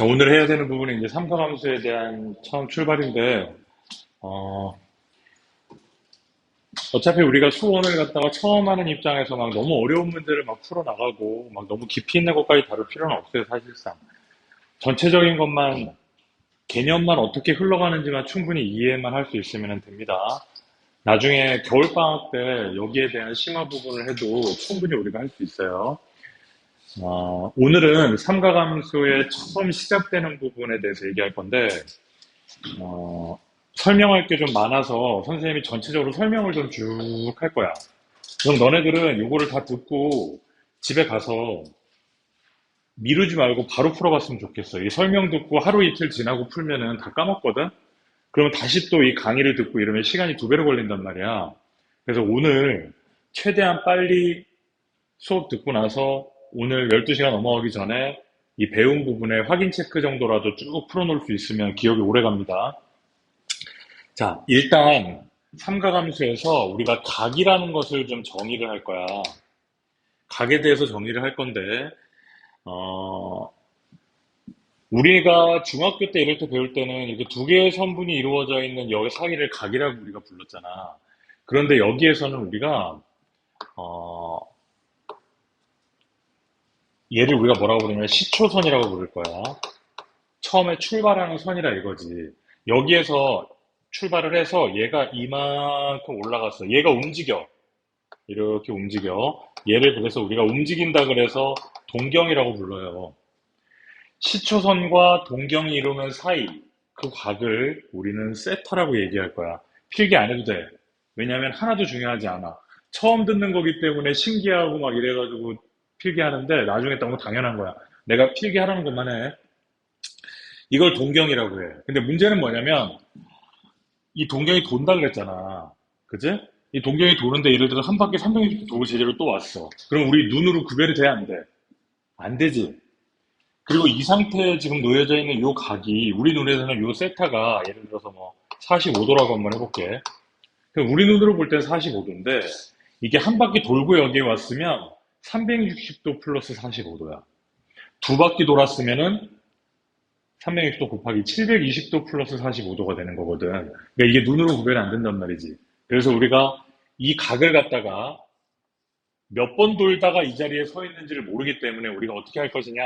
오늘 해야 되는 부분은 이제 삼각함수에 대한 처음 출발인데, 어, 어차피 우리가 수원을 갖다가 처음 하는 입장에서 막 너무 어려운 문제를 막 풀어나가고, 막 너무 깊이 있는 것까지 다룰 필요는 없어요, 사실상. 전체적인 것만, 개념만 어떻게 흘러가는지만 충분히 이해만 할 수 있으면 됩니다. 나중에 겨울방학 때 여기에 대한 심화 부분을 해도 충분히 우리가 할 수 있어요. 오늘은 삼각함수의 처음 시작되는 부분에 대해서 얘기할 건데, 어, 설명할 게 좀 많아서 선생님이 전체적으로 설명을 좀 쭉 할 거야. 그럼 너네들은 요거를 다 듣고 집에 가서 미루지 말고 바로 풀어봤으면 좋겠어. 이 설명 듣고 하루 이틀 지나고 풀면은 다 까먹거든? 그러면 다시 또 이 강의를 듣고 이러면 시간이 두 배로 걸린단 말이야. 그래서 오늘 최대한 빨리 수업 듣고 나서 오늘 12시간 넘어가기 전에 이 배운 부분에 확인 체크 정도라도 쭉 풀어놓을 수 있으면 기억이 오래 갑니다. 자, 일단 삼각함수에서 우리가 각이라는 것을 좀 정의를 할 거야. 각에 대해서 정의를 할 건데, 어, 우리가 중학교 때 이럴 때 배울 때는 이렇게 두 개의 선분이 이루어져 있는 여기 사이를 각이라고 우리가 불렀잖아. 그런데 여기에서는 우리가 어, 얘를 우리가 뭐라고 부르냐면 시초선이라고 부를 거야. 처음에 출발하는 선이라 이거지. 여기에서 출발을 해서 얘가 이만큼 올라갔어. 얘가 움직여. 이렇게 움직여. 얘를 그래서 우리가 움직인다 그래서 동경이라고 불러요. 시초선과 동경이 이루는 사이, 그 각을 우리는 세타라고 얘기할 거야. 필기 안 해도 돼. 왜냐면 하나도 중요하지 않아. 처음 듣는 거기 때문에 신기하고 막 이래가지고 필기하는데 나중에 너무 당연한 거야. 내가 필기하라는 것만 해. 이걸 동경이라고 해. 근데 문제는 뭐냐면 이 동경이 돈다 그랬잖아. 그지? 이 동경이 도는데 예를 들어 한 바퀴 360도 돌고 제대로 또 왔어. 그럼 우리 눈으로 구별이 돼, 안 돼? 안 되지. 그리고 이 상태에 지금 놓여져 있는 요 각이 우리 눈에서는 요 세타가 예를 들어서 뭐 45도라고 한번 해볼게. 그럼 우리 눈으로 볼 때는 45도인데 이게 한 바퀴 돌고 여기에 왔으면 360도 플러스 45도야. 두 바퀴 돌았으면은 360도 곱하기 720도 플러스 45도가 되는 거거든. 그러니까 이게 눈으로 구별이 안 된단 말이지. 그래서 우리가 이 각을 갖다가 몇 번 돌다가 이 자리에 서 있는지를 모르기 때문에 우리가 어떻게 할 것이냐.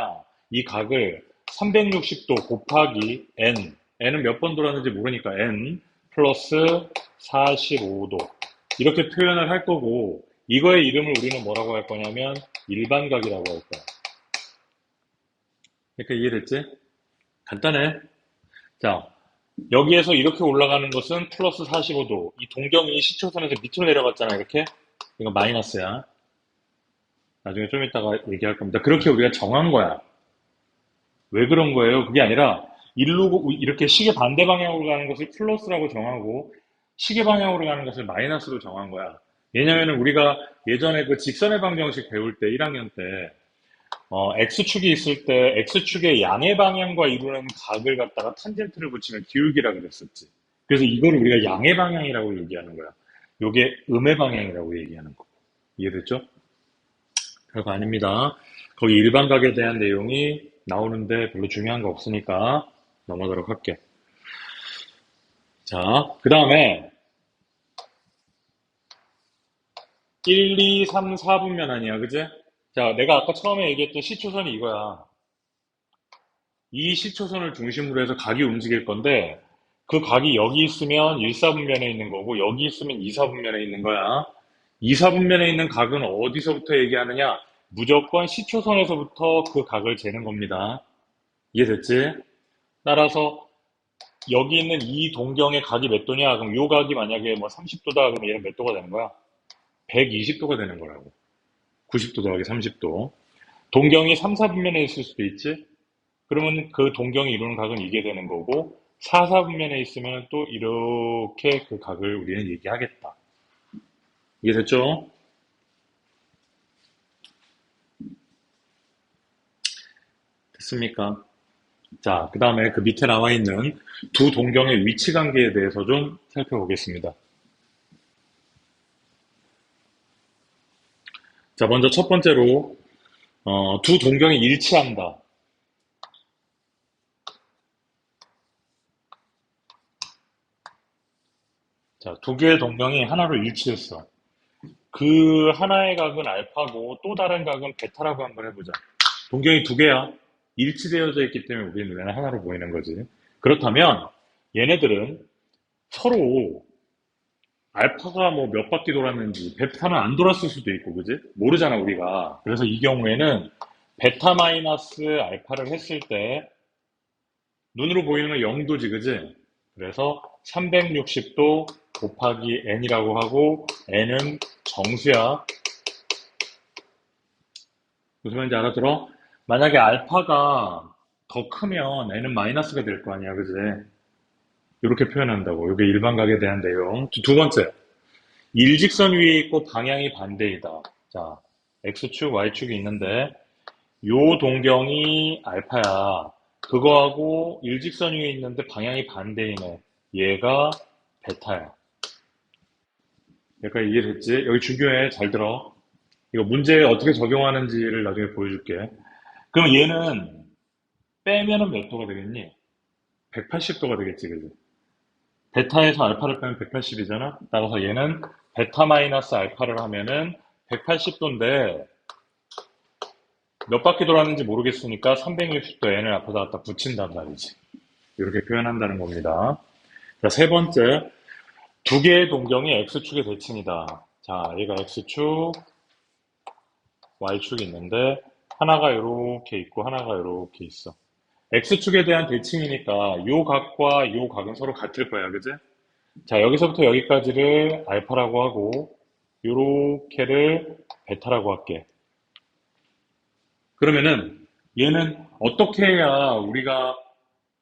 이 각을 360도 곱하기 n은 몇 번 돌았는지 모르니까 n 플러스 45도. 이렇게 표현을 할 거고, 이거의 이름을 우리는 뭐라고 할 거냐면 일반각이라고 할 거야. 그러니까 이해됐지? 간단해. 자, 여기에서 이렇게 올라가는 것은 플러스 45도. 이 동경이 시초선에서 밑으로 내려갔잖아, 이렇게. 이거 마이너스야. 나중에 좀 이따가 얘기할 겁니다. 그렇게 우리가 정한 거야. 왜 그런 거예요? 그게 아니라 일로 이렇게 시계 반대 방향으로 가는 것을 플러스라고 정하고 시계 방향으로 가는 것을 마이너스로 정한 거야. 왜냐면은 우리가 예전에 그 직선의 방정식 배울 때 1학년 때 x축이 있을 때 x축의 양의 방향과 이루는 각을 갖다가 탄젠트를 붙이면 기울기라 그랬었지. 그래서 이거를 우리가 양의 방향이라고 얘기하는 거야. 요게 음의 방향이라고 얘기하는 거. 이해됐죠? 별거 아닙니다. 거기 일반각에 대한 내용이 나오는데 별로 중요한 거 없으니까 넘어가도록 할게. 자, 그 다음에 1, 2, 3, 4분면 아니야, 그지? 자, 내가 아까 처음에 얘기했던 시초선이 이거야. 이 시초선을 중심으로 해서 각이 움직일 건데 그 각이 여기 있으면 1, 4분면에 있는 거고 여기 있으면 2, 4분면에 있는 거야. 2, 4분면에 있는 각은 어디서부터 얘기하느냐? 무조건 시초선에서부터 그 각을 재는 겁니다. 이해됐지? 따라서 여기 있는 이 동경의 각이 몇 도냐? 그럼 요 각이 만약에 뭐 30도다. 그럼 얘는 몇 도가 되는 거야? 120도가 되는 거라고. 90도 더하기 30도. 동경이 3, 4분면에 있을 수도 있지? 그러면 그 동경이 이루는 각은 이게 되는 거고 4, 4분면에 있으면 또 이렇게 그 각을 우리는 얘기하겠다. 이해됐죠? 됐습니까? 자, 그 다음에 그 밑에 나와 있는 두 동경의 위치 관계에 대해서 좀 살펴보겠습니다. 자, 먼저 첫 번째로 두 동경이 일치한다. 자, 두 개의 동경이 하나로 일치했어. 그 하나의 각은 알파고 또 다른 각은 베타라고 한번 해보자. 동경이 두 개야. 일치되어져 있기 때문에 우리 눈에는 하나로 보이는 거지. 그렇다면 얘네들은 서로 알파가 뭐 몇 바퀴 돌았는지 베타는 안 돌았을 수도 있고, 그지? 모르잖아, 우리가. 그래서 이 경우에는 베타 마이너스 알파를 했을 때 눈으로 보이는 건 0도지, 그지? 그래서 360도 곱하기 n이라고 하고 n은 정수야. 무슨 말인지 알아들어? 만약에 알파가 더 크면 n은 마이너스가 될 거 아니야, 그지? 이렇게 표현한다고. 이게 일반각에 대한 내용. 두 번째, 일직선 위에 있고 방향이 반대이다. 자, x축, y축이 있는데 요 동경이 알파야. 그거하고 일직선 위에 있는데 방향이 반대이네. 얘가 베타야. 여기까지 이해됐지? 여기 중요해. 잘 들어. 이거 문제에 어떻게 적용하는지를 나중에 보여줄게. 그럼 얘는 빼면은 몇 도가 되겠니? 180도가 되겠지, 그지? 베타에서 알파를 빼면 180이잖아? 따라서 얘는 베타 마이너스 알파를 하면은 180도인데 몇 바퀴 돌았는지 모르겠으니까 360도 n을 앞에다 갖다 붙인단 말이지. 이렇게 표현한다는 겁니다. 자, 세 번째, 두 개의 동경이 x축의 대칭이다. 자, 얘가 x축, y축이 있는데 하나가 이렇게 있고 하나가 이렇게 있어. x축에 대한 대칭이니까 요 각과 요 각은 서로 같을 거야, 그지? 자, 여기서부터 여기까지를 알파라고 하고 요렇게를 베타라고 할게. 그러면은 얘는 어떻게 해야 우리가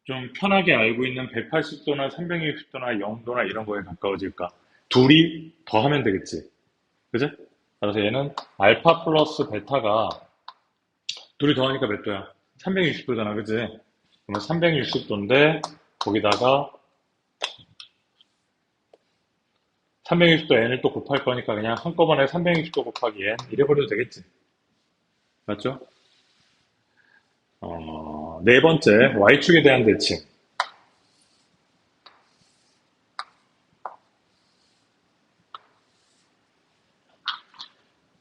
좀 편하게 알고 있는 180도나 360도나 0도나 이런 거에 가까워질까? 둘이 더하면 되겠지. 그지? 그래서 얘는 알파 플러스 베타가 둘이 더하니까 몇 도야? 360도잖아. 그지? 그러면 360도인데 거기다가 360도 n을 또 곱할 거니까 그냥 한꺼번에 360도 곱하기 n 이래버려도 되겠지. 맞죠? 네 번째, y축에 대한 대칭.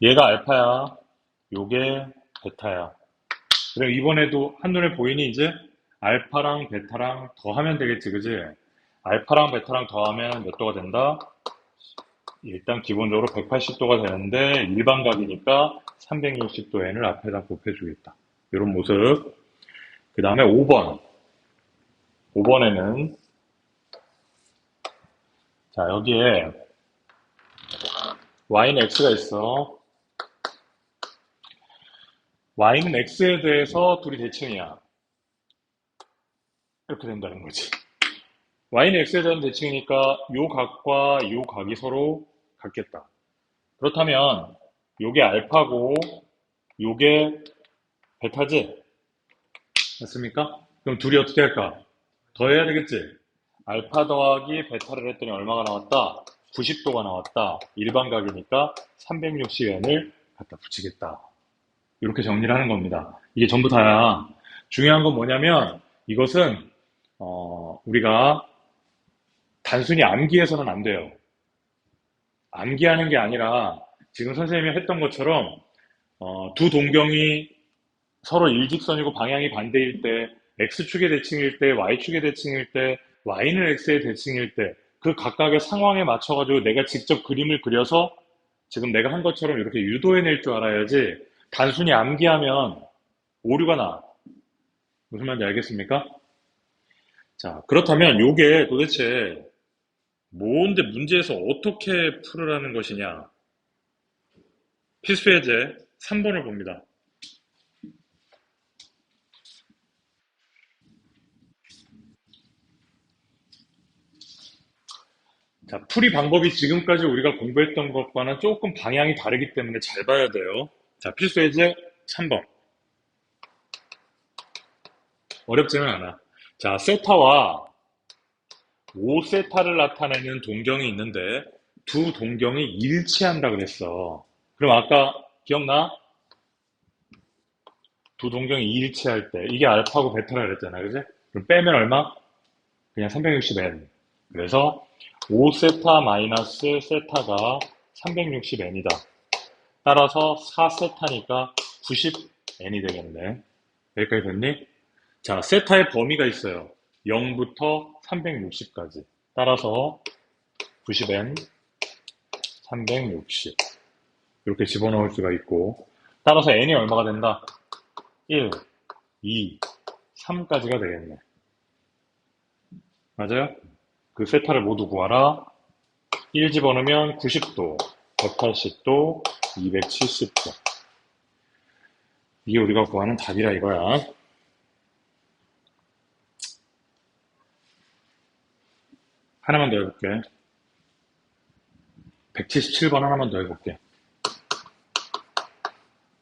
얘가 알파야. 요게 베타야. 그리고 이번에도 한눈에 보이니 이제 알파랑 베타랑 더하면 되겠지, 그지? 알파랑 베타랑 더하면 몇 도가 된다? 일단 기본적으로 180도가 되는데 일반각이니까 360도 n을 앞에다 곱해주겠다. 이런 모습. 그 다음에 5번. 5번에는 자 여기에 y는 x가 있어. y는 x에 대해서 둘이 대칭이야. 이렇게 된다는 거지. y는 x에 대한 대칭이니까 요 각과 요 각이 서로 같겠다. 그렇다면 요게 알파고 요게 베타지? 맞습니까? 그럼 둘이 어떻게 할까? 더해야 되겠지? 알파 더하기 베타를 했더니 얼마가 나왔다? 90도가 나왔다. 일반각이니까 360n을 갖다 붙이겠다. 이렇게 정리를 하는 겁니다. 이게 전부 다야. 중요한 건 뭐냐면 이것은 우리가 단순히 암기해서는 안 돼요. 암기하는 게 아니라 지금 선생님이 했던 것처럼 두 동경이 서로 일직선이고 방향이 반대일 때 x축의 대칭일 때 y축의 대칭일 때 y는 x의 대칭일 때 그 각각의 상황에 맞춰가지고 내가 직접 그림을 그려서 지금 내가 한 것처럼 이렇게 유도해낼 줄 알아야지 단순히 암기하면 오류가 나. 무슨 말인지 알겠습니까? 자, 그렇다면 요게 도대체 뭔데 문제에서 어떻게 풀으라는 것이냐? 필수 예제 3번을 봅니다. 자, 풀이 방법이 지금까지 우리가 공부했던 것과는 조금 방향이 다르기 때문에 잘 봐야 돼요. 자, 필수 예제 3번. 어렵지는 않아. 자, 세타와 5세타를 나타내는 동경이 있는데 두 동경이 일치한다 그랬어. 그럼 아까 기억나? 두 동경이 일치할 때 이게 알파고 베타라 그랬잖아. 그지? 그럼 빼면 얼마? 그냥 360n. 그래서 5세타 마이너스 세타가 360n이다. 따라서 4세타니까 90n이 되겠네. 여기까지 됐니? 자, 세타의 범위가 있어요. 0부터 360까지. 따라서 90n, 360. 이렇게 집어넣을 수가 있고, 따라서 n이 얼마가 된다? 1, 2, 3까지가 되겠네. 맞아요? 그 세타를 모두 구하라. 1 집어넣으면 90도, 180도, 270도. 이게 우리가 구하는 답이라 이거야. 하나만 더 해볼게. 177번 하나만 더 해볼게.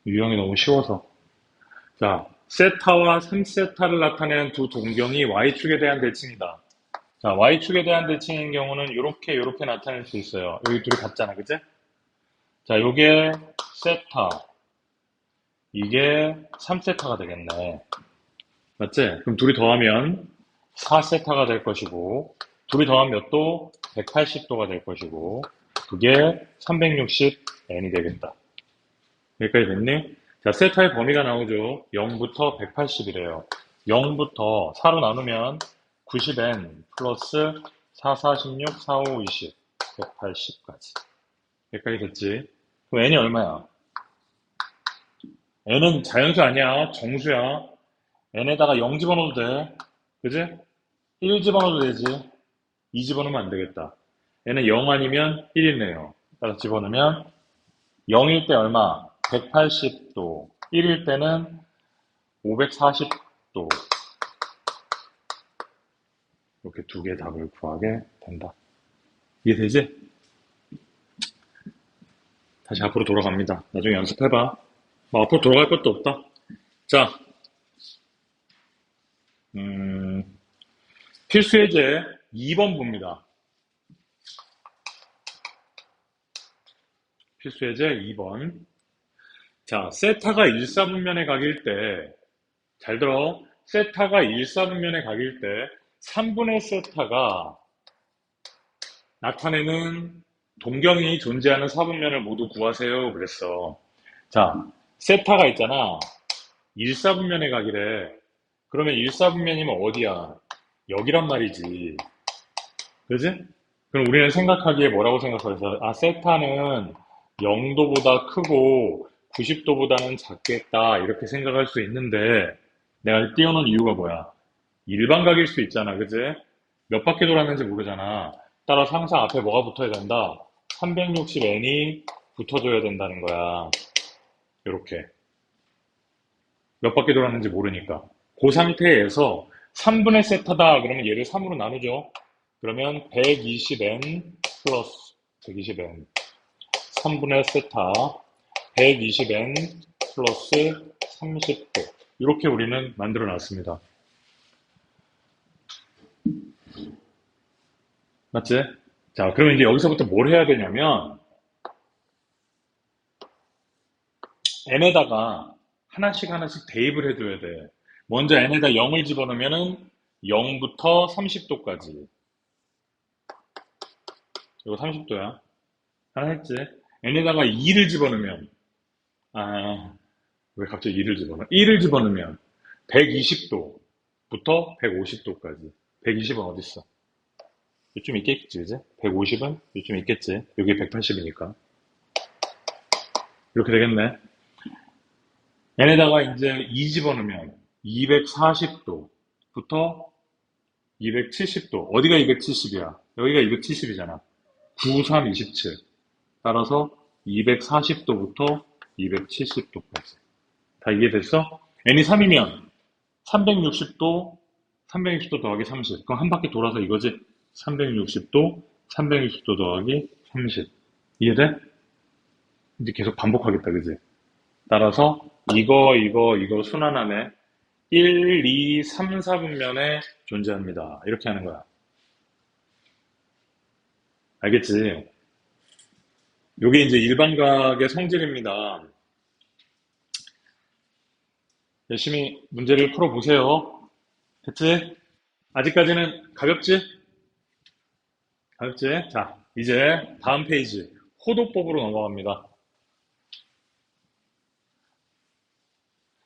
유형이 너무 쉬워서. 자, 세타와 3세타를 나타내는 두 동경이 y축에 대한 대칭이다. 자, y축에 대한 대칭인 경우는 이렇게 나타낼 수 있어요. 여기 둘이 같잖아, 그치? 자, 요게 세타, 이게 3세타가 되겠네. 맞지? 그럼 둘이 더하면 4세타가 될 것이고, 둘이 더하면 몇 도? 180도가 될 것이고, 그게 360n이 되겠다. 여기까지 됐니? 자, 세타의 범위가 나오죠. 0부터 180이래요. 0부터 4로 나누면 90n 플러스 4, 4, 16, 4, 5, 20, 180까지. 여기까지 됐지? 그럼 n이 얼마야? n은 자연수 아니야. 정수야. n에다가 0 집어넣어도 돼. 그지? 1 집어넣어도 되지. 2 집어넣으면 안 되겠다. n은 0 아니면 1이네요. 따라서 집어넣으면 0일 때 얼마? 180도. 1일 때는 540도. 이렇게 두 개의 답을 구하게 된다. 이해되지? 다시 앞으로 돌아갑니다. 나중에 연습해봐. 뭐 앞으로 돌아갈 것도 없다. 자, 필수 예제 2번 봅니다. 필수 예제 2번. 자, 세타가 1사분면의 각일 때, 잘 들어. 세타가 1사분면의 각일 때 3분의 세타가 나타내는 동경이 존재하는 사분면을 모두 구하세요. 그랬어. 자, 세타가 있잖아. 1사분면의 각이래. 그러면 1사분면이면 어디야? 여기란 말이지. 그지? 그럼 우리는 생각하기에 뭐라고 생각하겠어? 아, 세타는 0도보다 크고 90도보다는 작겠다. 이렇게 생각할 수 있는데 내가 띄워놓은 이유가 뭐야? 일반각일 수 있잖아. 그지? 몇 바퀴 돌았는지 모르잖아. 따라서 항상 앞에 뭐가 붙어야 된다? 360n이 붙어줘야 된다는 거야. 이렇게. 몇 바퀴 돌았는지 모르니까. 그 상태에서 3분의 세타다. 그러면 얘를 3으로 나누죠. 그러면 120n 플러스 120n. 3분의 세타 120n 플러스 30도. 이렇게 우리는 만들어 놨습니다. 맞지? 자, 그러면 이제 여기서부터 뭘 해야 되냐면 n에다가 하나씩 대입을 해줘야 돼. 먼저 n에다 0을 집어넣으면은 0부터 30도까지. 이거 30도야. 하나 했지? n에다가 2를 집어넣으면, 아, 왜 갑자기 2를 집어넣어? 1을 집어넣으면 120도부터 150도까지. 120은 어딨어? 요쯤 있겠지, 그지? 150은 요쯤 있겠지. 여기 180이니까. 이렇게 되겠네. n에다가 이제 2 집어넣으면 240도부터 270도. 어디가 270이야? 여기가 270이잖아. 9, 3, 27. 따라서 240도부터 270도까지. 다 이해됐어? n이 3이면 360도, 360도 더하기 30. 그럼 한 바퀴 돌아서 이거지? 360도, 360도 더하기 30. 이해돼? 이제 계속 반복하겠다, 그지? 따라서 이거 순환하네. 1, 2, 3, 4분면에 존재합니다. 이렇게 하는 거야. 알겠지? 요게 이제 일반각의 성질입니다. 열심히 문제를 풀어보세요. 됐지? 아직까지는 가볍지? 알았지? 자, 이제 다음 페이지. 호도법으로 넘어갑니다.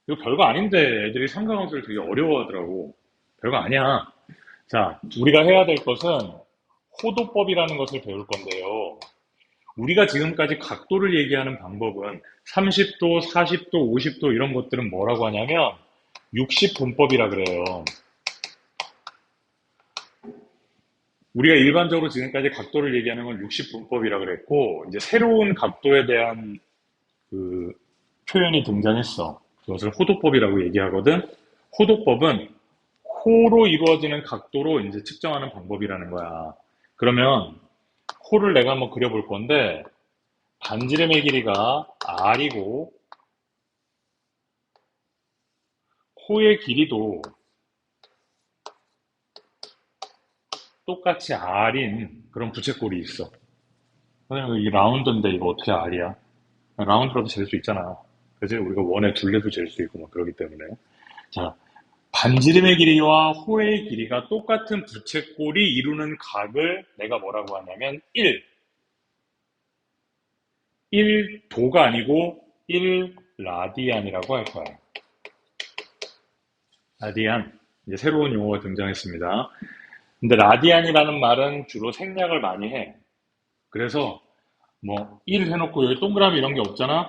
이거 별거 아닌데 애들이 삼각함수를 되게 어려워하더라고. 별거 아니야. 자, 우리가 해야 될 것은 호도법이라는 것을 배울 건데요. 우리가 지금까지 각도를 얘기하는 방법은 30도, 40도, 50도 이런 것들은 뭐라고 하냐면 60분법이라 그래요. 우리가 일반적으로 지금까지 각도를 얘기하는 건 60분법이라 그랬고, 이제 새로운 각도에 대한 그 표현이 등장했어. 그것을 호도법이라고 얘기하거든. 호도법은 호로 이루어지는 각도로 이제 측정하는 방법이라는 거야. 그러면 호를 내가 한번 그려볼 건데, 반지름의 길이가 R이고, 호의 길이도 똑같이 R인 그런 부채꼴이 있어. 선생님, 이 라운드인데 이거 어떻게 R이야? 라운드라도 잴 수 있잖아. 그지? 우리가 원의 둘레도 잴 수 있고 막 그러기 때문에. 자, 반지름의 길이와 호의 길이가 똑같은 부채꼴이 이루는 각을 내가 뭐라고 하냐면 1도가 아니고 1라디안이라고 할 거야. 라디안. 이제 새로운 용어가 등장했습니다. 근데 라디안이라는 말은 주로 생략을 많이 해. 그래서 뭐 1 해놓고 여기 동그라미 이런 게 없잖아?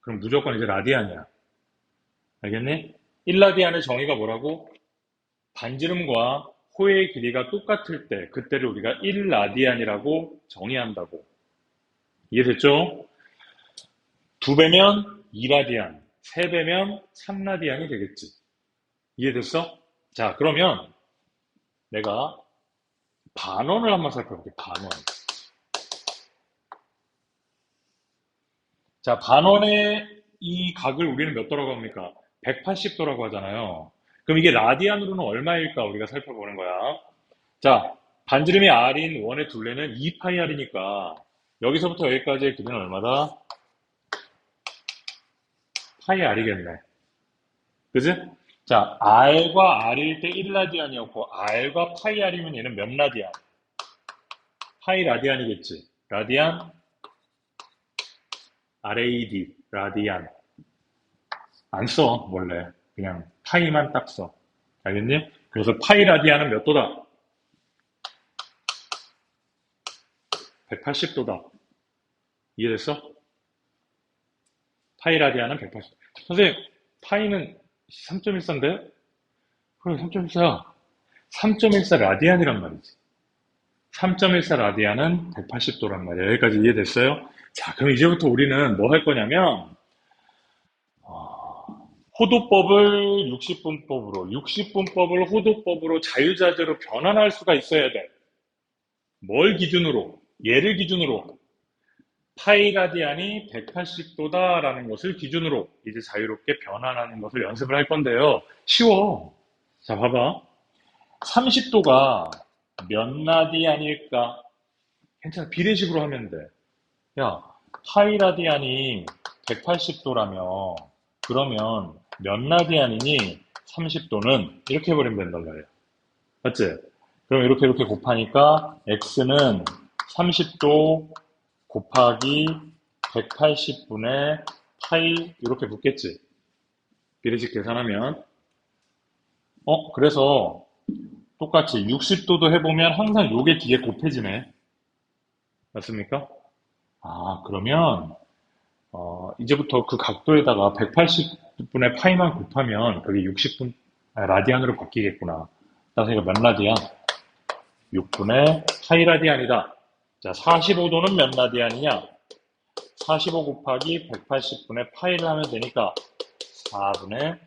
그럼 무조건 이제 라디안이야. 알겠니? 1라디안의 정의가 뭐라고? 반지름과 호의 길이가 똑같을 때, 그때를 우리가 1라디안이라고 정의한다고. 이해됐죠? 2배면 2라디안, 3배면 3라디안이 되겠지. 이해됐어? 자, 그러면 내가 반원을 한번 살펴볼게, 반원. 자, 반원의 이 각을 우리는 몇 도라고 합니까? 180도라고 하잖아요. 그럼 이게 라디안으로는 얼마일까 우리가 살펴보는 거야. 자, 반지름이 R인 원의 둘레는 2파이 R이니까 여기서부터 여기까지의 길이는 얼마다? 파이 R이겠네. 그지? 자, R과 R일 때 1라디안이었고 R과 파이 R이면 얘는 몇 라디안? 파이 라디안이겠지. 라디안, RAD, 라디안. 안 써, 원래. 그냥 파이만 딱 써. 알겠니? 그래서 파이 라디안은 몇 도다? 180도다. 이해됐어? 파이 라디안은 180도. 선생님, 파이는 3.14인데? 그래, 3.14야. 3.14 라디안이란 말이지. 3.14 라디안은 180도란 말이야. 여기까지 이해됐어요? 자, 그럼 이제부터 우리는 뭐 할 거냐면, 호도법을 60분법으로, 60분법을 호도법으로 자유자재로 변환할 수가 있어야 돼. 뭘 기준으로? 얘를 기준으로. 파이 라디안이 180도다라는 것을 기준으로 이제 자유롭게 변환하는 것을 연습을 할 건데요. 쉬워. 자, 봐봐. 30도가 몇 라디안일까? 괜찮아. 비례식으로 하면 돼. 야, 파이 라디안이 180도라며 그러면 몇 라디안이니 30도는 이렇게 해버리면 된단 말이야. 맞지? 그럼 이렇게 곱하니까 x는 30도 곱하기 180분의 파이 이렇게 붙겠지. 비례식 계산하면. 그래서 똑같이 60도도 해보면 항상 요게 뒤에 곱해지네. 맞습니까? 아, 그러면 이제부터 그 각도에다가 180분의 파이만 곱하면 그게 60분 라디안으로 바뀌겠구나. 따라서 이거 몇 라디안? 6분의 파이 라디안이다. 자, 45도는 몇 라디안이냐? 45 곱하기 180분의 파이를 하면 되니까 4분의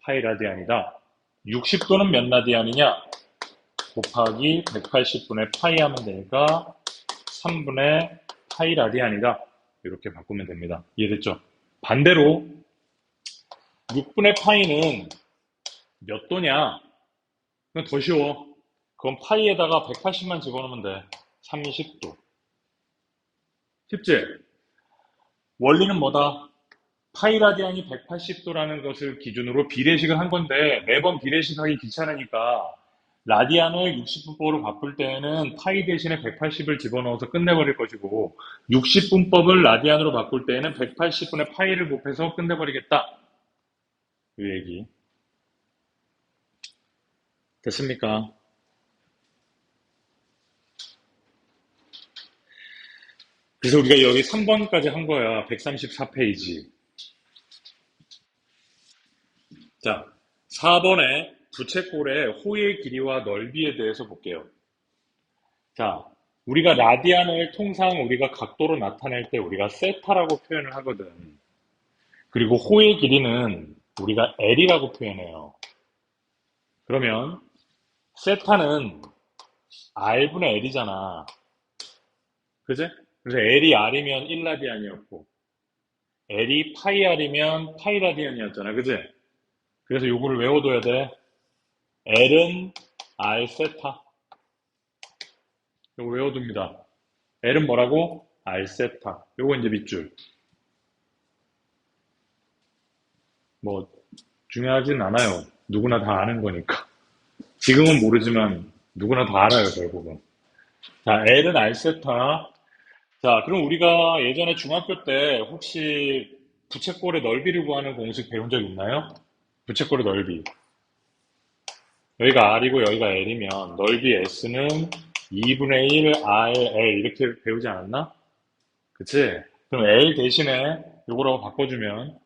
파이 라디안이다. 60도는 몇 라디안이냐? 곱하기 180분의 파이 하면 되니까 3분의 파이 라디안이다. 이렇게 바꾸면 됩니다. 이해됐죠? 반대로 6분의 파이는 몇 도냐? 그건 더 쉬워. 그건 파이에다가 180만 집어넣으면 돼. 30도. 쉽지? 원리는 뭐다? 파이 라디안이 180도라는 것을 기준으로 비례식을 한 건데 매번 비례식 하기 귀찮으니까 라디안을 60분법으로 바꿀 때에는 파이 대신에 180을 집어넣어서 끝내버릴 것이고 60분법을 라디안으로 바꿀 때에는 180분의 파이를 곱해서 끝내버리겠다. 이 얘기. 됐습니까? 그래서 우리가 여기 3번까지 한 거야. 134페이지. 자, 4번에 부채꼴의 호의 길이와 넓이에 대해서 볼게요. 자, 우리가 라디안을 통상 우리가 각도로 나타낼 때 우리가 세타라고 표현을 하거든. 그리고 호의 길이는 우리가 L이라고 표현해요. 그러면 세타는 R분의 L이잖아. 그지? 그래서 L이 R이면 1라디안이었고 L이 파이 R이면 파이 라디안이었잖아. 그지? 그래서 요거를 외워둬야 돼. L은 R 세타. 요거 외워둡니다. L은 뭐라고? R 세타. 요거 이제 밑줄. 뭐 중요하진 않아요. 누구나 다 아는 거니까. 지금은 모르지만 누구나 다 알아요, 결국은. 자, L은 R 세타. 자, 그럼 우리가 예전에 중학교 때 혹시 부채꼴의 넓이를 구하는 공식 배운 적 있나요? 부채꼴의 넓이. 여기가 R이고 여기가 L이면 넓이 S는 2분의 1 RL 이렇게 배우지 않았나? 그치? 그럼 L 대신에 요거라고 바꿔주면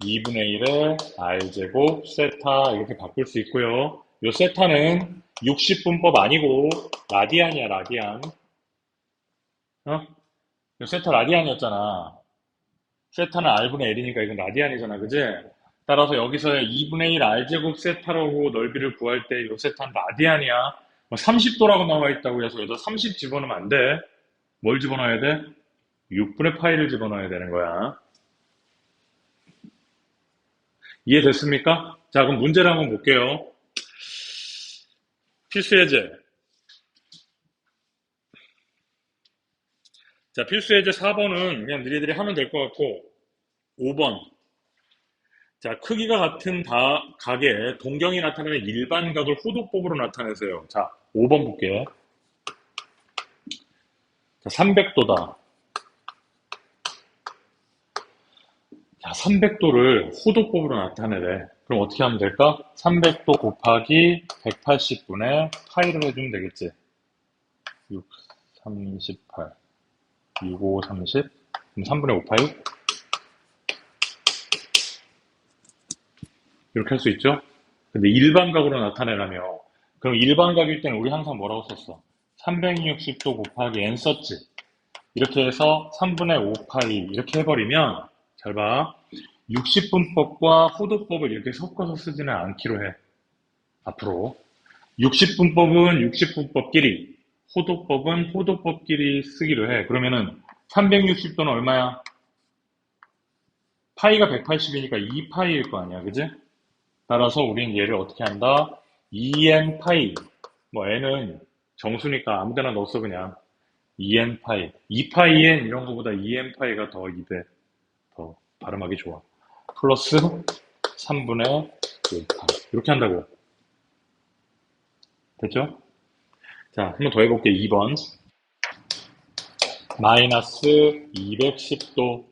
2분의 1에 R제곱 세타 이렇게 바꿀 수 있고요. 요 세타는 60분법 아니고 라디안이야, 라디안. 어? 요 세타 라디안이었잖아. 세타는 R분의 L이니까 이건 라디안이잖아, 그지? 따라서 여기서의 2분의 1 R제곱 세타라고 넓이를 구할 때 요 세타는 라디안이야. 30도라고 나와 있다고 해서 여기다 30 집어넣으면 안 돼. 뭘 집어넣어야 돼? 6분의 파이를 집어넣어야 되는 거야. 이해됐습니까? 자, 그럼 문제를 한번 볼게요. 필수 예제. 자, 필수 예제 4번은 그냥 너희들이 하면 될 것 같고, 5번. 자, 크기가 같은 각에 동경이 나타나는 일반 각을 호도법으로 나타내세요. 자, 5번 볼게. 자, 300도다. 자, 300도를 호도법으로 나타내래. 그럼 어떻게 하면 될까? 300도 곱하기 180분의 파이를 해주면 되겠지. 6, 38, 6, 5, 30. 그럼 3분의 5 파이? 이렇게 할 수 있죠? 근데 일반각으로 나타내라며. 그럼 일반각일 때는 우리 항상 뭐라고 썼어? 360도 곱하기 n 썼지. 이렇게 해서 3분의 5 파이 이렇게 해버리면 잘 봐. 60분법과 호도법을 이렇게 섞어서 쓰지는 않기로 해. 앞으로. 60분법은 60분법끼리, 호도법은 호도법끼리 쓰기로 해. 그러면은 360도는 얼마야? 파이가 180이니까 2파이일 거 아니야, 그지? 따라서 우리는 얘를 어떻게 한다? 2n 파이. 뭐 n은 정수니까 아무데나 넣었어 그냥. 2n 파이. 2파이엔 이런 거보다 2n 파이가 더 입에 더 발음하기 좋아. 플러스 3분의 1파이. 이렇게 한다고. 됐죠? 자, 한 번 더 해볼게. 2번. 마이너스 210도.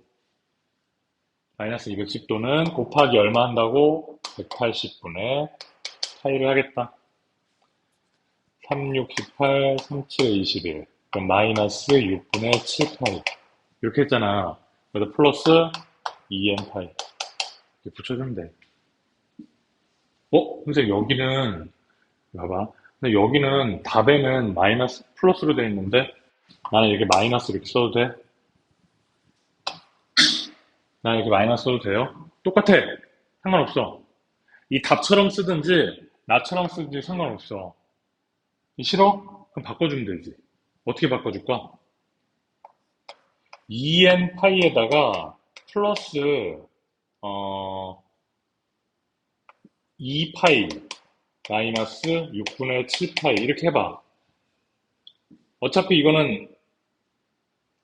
마이너스 210도는 곱하기 얼마 한다고? 180분의 파이를 하겠다. 3, 6, 18, 3, 7, 21. 그럼 마이너스 6분의 7파이. 이렇게 했잖아. 그래서 플러스 2n 파이. 이렇게 붙여주면 돼. 선생님, 여기는, 봐봐. 근데 여기는 답에는 마이너스, 플러스로 되어 있는데, 나는 이렇게 마이너스 이렇게 써도 돼? 나는 이렇게 마이너스 써도 돼요? 똑같아. 상관없어. 이 답처럼 쓰든지, 나처럼 쓰든지 상관없어. 싫어? 그럼 바꿔주면 되지. 어떻게 바꿔줄까? 2n 파이에다가 플러스 2파이 마이너스 6분의 7파이 이렇게 해봐. 어차피 이거는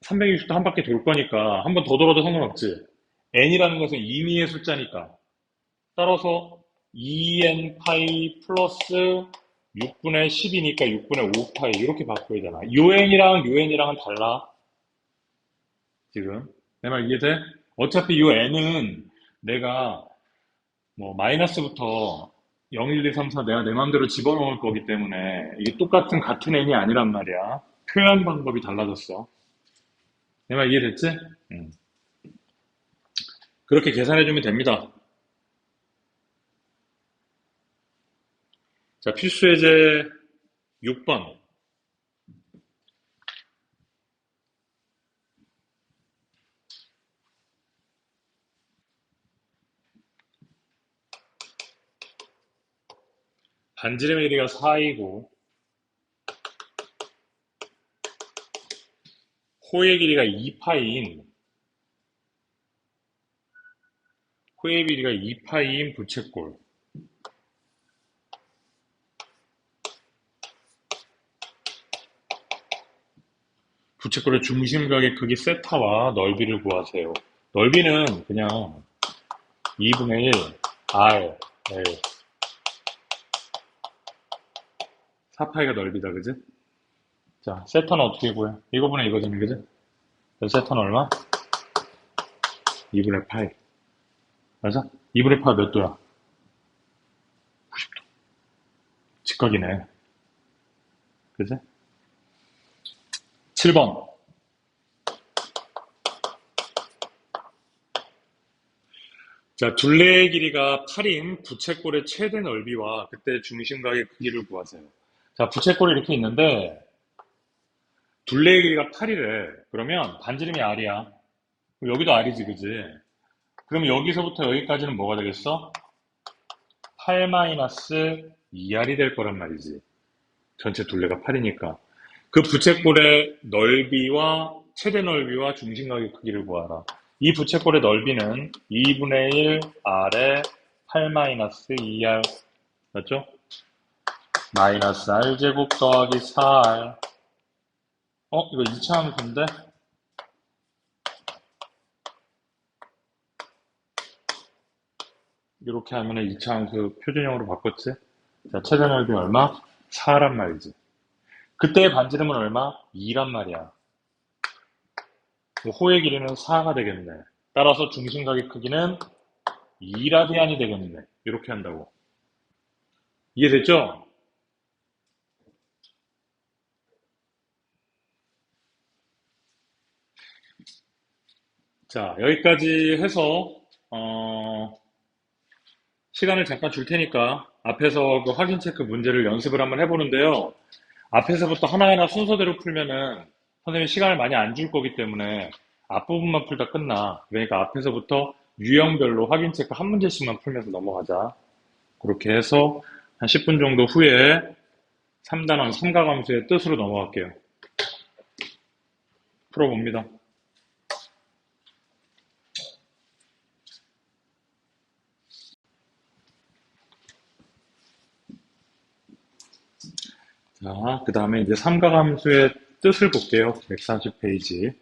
360도 한 바퀴 돌 거니까 한 번 더 돌아도 상관없지. n이라는 것은 임의의 숫자니까. 따라서 2n 파이 플러스 6분의 10이니까 6분의 5파이 이렇게 바꿔야 되나? UN이랑 UN이랑은 달라. 지금 내 말 이해돼? 어차피 이 n은 내가 뭐 마이너스부터 0, 1, 2, 3, 4 내가 내 마음대로 집어넣을 거기 때문에 이게 똑같은 같은 n이 아니란 말이야. 표현 방법이 달라졌어. 내 말 이해됐지? 응. 그렇게 계산해주면 됩니다. 자, 필수 예제 6번. 반지름의 길이가 4이고 호의 길이가 2파이인 호의 길이가 2파이인 부채꼴. 부채꼴의 중심각의 크기 세타와 넓이를 구하세요. 넓이는 그냥 2분의 1 R L 4파이가 넓이다, 그지? 자, 세타는 어떻게 구해? 이거분의 이거잖아, 그지? 그래서 세타는 얼마? 2분의 파이. 맞아? 2분의 파이 몇 도야? 90도. 직각이네. 그지? 7번. 자, 둘레의 길이가 8인 부채꼴의 최대 넓이와 그때 중심각의 크기를 구하세요. 자, 부채꼴이 이렇게 있는데 둘레의 길이가 8이래. 그러면 반지름이 R이야. 여기도 R이지, 그지? 그럼 여기서부터 여기까지는 뭐가 되겠어? 8-2R이 될 거란 말이지. 전체 둘레가 8이니까. 그 부채꼴의 넓이와 최대 넓이와 중심각의 크기를 구하라. 이 부채꼴의 넓이는 2분의 1 R에 8-2R 맞죠? 마이너스 R제곱 더하기 4R. 이거 이차함수인데? 이렇게 하면은 이차함수 표준형으로 바꿨지? 자, 최대 넓이 얼마? 4란 말이지. 그때의 반지름은 얼마? 2란 말이야. 호의 길이는 4가 되겠네. 따라서 중심각의 크기는 2라디안이 되겠네. 이렇게 한다고. 이해됐죠? 자, 여기까지 해서 시간을 잠깐 줄 테니까 앞에서 그 확인 체크 문제를 연습을 한번 해보는데요. 앞에서부터 하나하나 순서대로 풀면은 선생님이 시간을 많이 안 줄 거기 때문에 앞부분만 풀다 끝나. 그러니까 앞에서부터 유형별로 확인 체크 한 문제씩만 풀면서 넘어가자. 그렇게 해서 한 10분 정도 후에 3단원 삼각함수의 뜻으로 넘어갈게요. 풀어봅니다. 자, 그 다음에 이제 삼각함수의 뜻을 볼게요. 140페이지.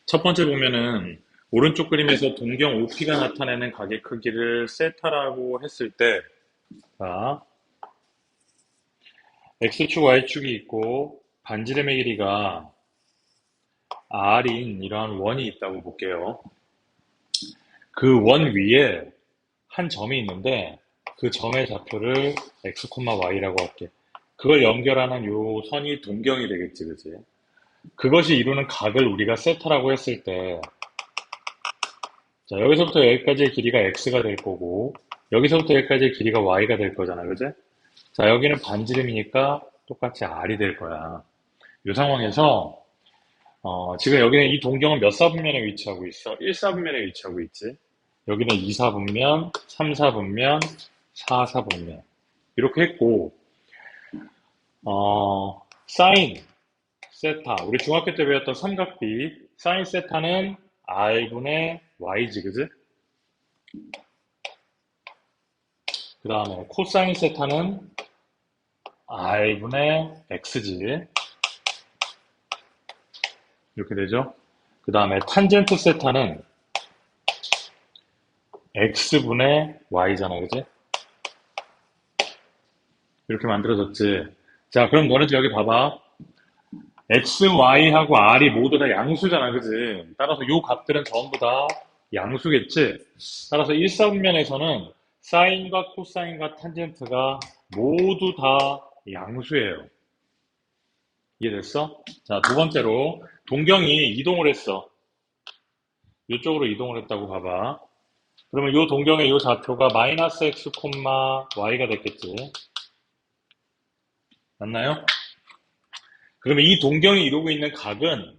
첫 번째 보면은 오른쪽 그림에서 동경 OP가 나타내는 각의 크기를 세타라고 했을 때, 자, X축, Y축이 있고 반지름의 길이가 R인 이러한 원이 있다고 볼게요. 그 원 위에 한 점이 있는데 그 점의 좌표를 X, Y라고 할게. 그걸 연결하는 요 선이 동경이 되겠지, 그지? 그것이 이루는 각을 우리가 세타라고 했을 때, 자, 여기서부터 여기까지의 길이가 x가 될 거고, 여기서부터 여기까지의 길이가 y가 될 거잖아, 그지? 자, 여기는 반지름이니까 똑같이 r이 될 거야. 이 상황에서, 지금 여기는 이 동경은 몇 사분면에 위치하고 있어? 1사분면에 위치하고 있지. 여기는 2사분면, 3사분면, 4사분면. 이렇게 했고, 사인, 세타. 우리 중학교 때 배웠던 삼각비. 사인 세타는 r분의 y지, 그지? 그 다음에 코사인 세타는 r분의 x지. 이렇게 되죠. 그 다음에 탄젠트 세타는 x분의 y잖아, 그지? 이렇게 만들어졌지. 자, 그럼 너네들 여기 봐봐. x, y하고 r이 모두 다 양수잖아, 그지? 따라서 요 값들은 전부 다 양수겠지? 따라서 1사분면에서는 사인과 코사인과 탄젠트가 모두 다 양수예요. 이해됐어? 자, 두 번째로 동경이 이동을 했어. 이쪽으로 이동을 했다고 봐봐. 그러면 요 동경의 요 좌표가 마이너스 x, y가 됐겠지? 맞나요? 그러면 이 동경이 이루고 있는 각은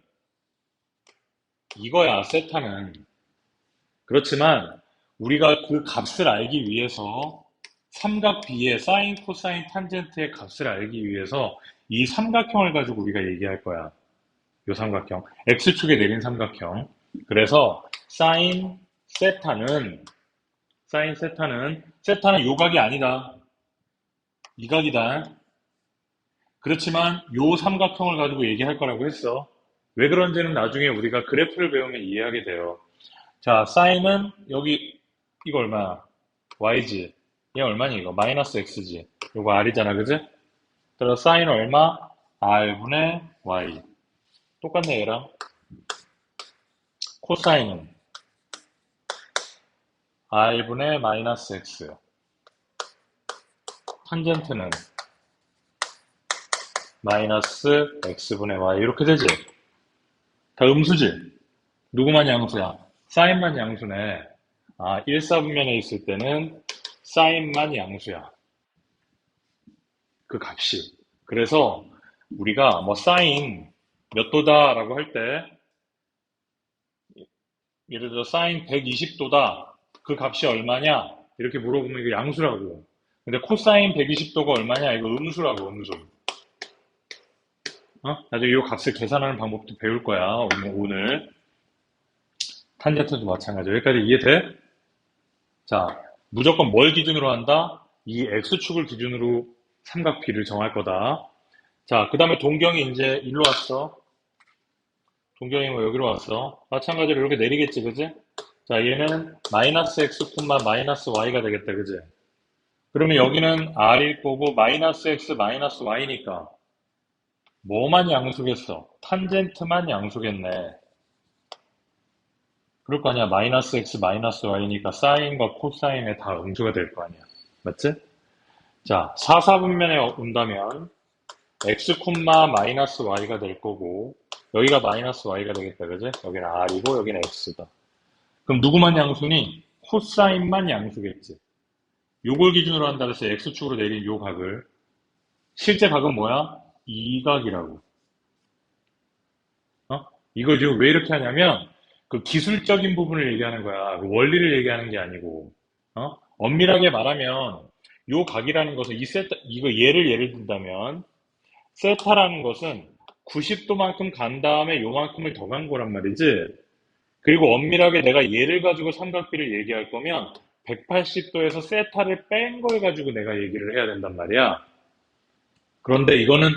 이거야, 세타는. 그렇지만 우리가 그 값을 알기 위해서 삼각 B의 사인, 코사인, 탄젠트의 값을 알기 위해서 이 삼각형을 가지고 우리가 얘기할 거야. 요 삼각형. X축에 내린 삼각형. 그래서 세타는 요 각이 아니다. 이 각이다. 그렇지만 요 삼각형을 가지고 얘기할 거라고 했어. 왜 그런지는 나중에 우리가 그래프를 배우면 이해하게 돼요. 자, 사인은 여기 이거 얼마야? y지. 얘 얼마니 이거? 마이너스 x지. 요거 r이잖아, 그지? 그래서 사인 얼마? r분의 y. 똑같네, 얘랑. 코사인은 r분의 마이너스 x. 탄젠트는 마이너스 x분의 y. 이렇게 되지? 다 음수지? 누구만 양수야? 사인만 양수네. 아, 1사분면에 있을 때는 사인만 양수야. 그 값이. 그래서 우리가 뭐 사인 몇 도다라고 할 때, 예를 들어 사인 120도다. 그 값이 얼마냐? 이렇게 물어보면 이거 양수라고. 근데 코사인 120도가 얼마냐? 이거 음수라고, 음수. 나중에 이 값을 계산하는 방법도 배울 거야, 오늘. 탄젠트도 마찬가지야. 여기까지 이해돼? 자, 무조건 뭘 기준으로 한다? 이 X축을 기준으로 삼각 B를 정할 거다. 자, 그 다음에 동경이 이제 일로 왔어. 동경이 뭐 여기로 왔어. 마찬가지로 이렇게 내리겠지, 그지? 자, 얘는 마이너스 X, 마이너스 Y가 되겠다, 그지? 그러면 여기는 R일 거고, 마이너스 X, 마이너스 Y니까 뭐만 양수겠어? 탄젠트만 양수겠네. 그럴 거 아니야. 마이너스 x, 마이너스 y니까 사인과 코사인에 다 음수가 될 거 아니야. 맞지? 자, 4사분면에 온다면 x, 마이너스 y가 될 거고 여기가 마이너스 y가 되겠다. 그지? 여기는 r이고 여기는 x다. 그럼 누구만 양수니? 코사인만 양수겠지. 요걸 기준으로 한다 그래서 x축으로 내린 요 각을 실제 각은 뭐야? 이 각이라고. 이걸 지금 왜 이렇게 하냐면 그 기술적인 부분을 얘기하는 거야. 그 원리를 얘기하는 게 아니고, 엄밀하게 말하면 요 각이라는 것은 이 세타, 이거 예를 든다면 세타라는 것은 90도만큼 간 다음에 요만큼을 더 간 거란 말이지. 그리고 엄밀하게 내가 얘를 가지고 삼각비를 얘기할 거면 180도에서 세타를 뺀 걸 가지고 내가 얘기를 해야 된단 말이야. 그런데 이거는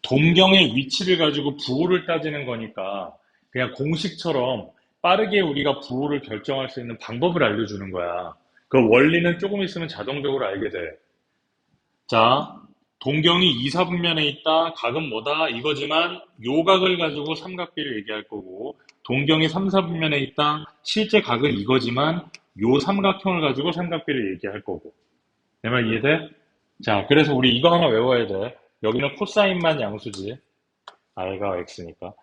동경의 위치를 가지고 부호를 따지는 거니까 그냥 공식처럼 빠르게 우리가 부호를 결정할 수 있는 방법을 알려주는 거야. 그 원리는 조금 있으면 자동적으로 알게 돼. 자, 동경이 2사분면에 있다. 각은 뭐다? 이거지만 요 각을 가지고 삼각비를 얘기할 거고 동경이 3사분면에 있다. 실제 각은 이거지만 요 삼각형을 가지고 삼각비를 얘기할 거고. 내 말 이해돼? 자, 그래서 우리 이거 하나 외워야 돼. 여기는 코사인만 양수지. r과 x니까.